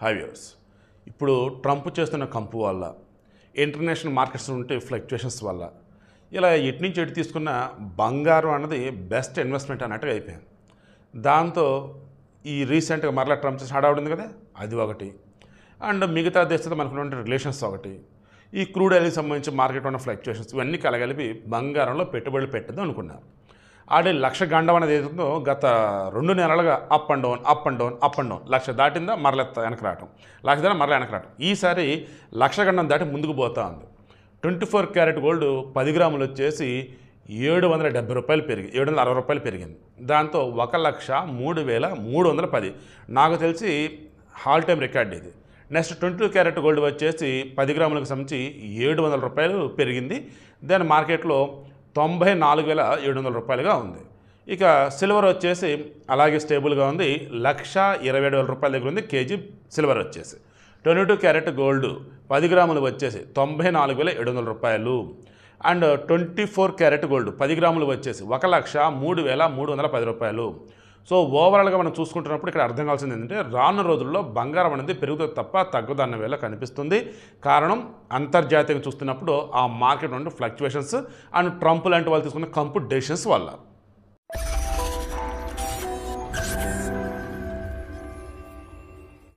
High viewers. ఇప్పుడు Trump చేస్తున్న కంపు వల్ల, ఇంటర్నేషనల్ మార్కెట్స్ ఉంటే ఫ్లక్చుయేషన్స్ వల్ల ఇలా ఎటు నుంచి ఎటు తీసుకున్న బంగారం అన్నది బెస్ట్ ఇన్వెస్ట్మెంట్ అన్నట్టుగా అయిపోయింది. దాంతో ఈ రీసెంట్గా మరలా ట్రంప్ చేసిన హడావుడి ఉంది కదా, అది ఒకటి. అండ్ మిగతా దేశాలతో మనకున్న రిలేషన్స్ ఒకటి. ఈ క్రూడ్ ఆయిల్కి సంబంధించి మార్కెట్ ఉన్న ఫ్లక్చుయేషన్స్ ఇవన్నీ కలగలిపి బంగారంలో పెట్టుబడులు పెట్టద్దు అనుకున్నారు. ఆడే లక్ష గండం అనేది ఏదో గత 2 నెలలుగా up and down up and down up and down. లక్ష దాటిందా మరల వెనక రావటం, లక్ష దాటి మరల వెనక రావటం. ఈసారి లక్ష గండం దాటి ముందుకు పోతా ఉంది. 24 క్యారెట్ గోల్డ్ 10 గ్రాములు వచ్చేసి 770 రూపాయలు పెరిగి 760 రూపాయలు పెరిగింది. దాంతో 1,03,310 నాకు తెలిసి హాల్ టైం రికార్డ్ ఇది. నెక్స్ట్ 22 క్యారెట్ గోల్డ్ వచ్చేసి 10 గ్రాములకు సంబంధించి 700 రూపాయలు పెరిగింది. దాని మార్కెట్లో 94,700 రూపాయలుగా ఉంది. ఇక సిల్వర్ వచ్చేసి అలాగే స్టేబుల్గా ఉంది, 1,27,000 రూపాయల దగ్గర ఉంది కేజీ సిల్వర్ వచ్చేసి. 22 క్యారెట్ గోల్డ్ 10 గ్రాములు వచ్చేసి 94,700 రూపాయలు. అండ్ 24 క్యారెట్ గోల్డ్ 10 గ్రాములు వచ్చేసి 1,03,310 రూపాయలు. సో ఓవరాల్గా మనం చూసుకుంటున్నప్పుడు ఇక్కడ అర్థం కావాల్సింది ఏంటంటే, రానున్న రోజుల్లో బంగారం అనేది పెరుగుతుంది తప్ప తగ్గదు అన్న వేళ కనిపిస్తుంది. కారణం అంతర్జాతీయంగా చూస్తున్నప్పుడు ఆ మార్కెట్ నుండి ఫ్లక్చుయేషన్స్ అండ్ ట్రంప్ లాంటి వాళ్ళు తీసుకున్న కంపు డెసిషన్స్ వల్ల.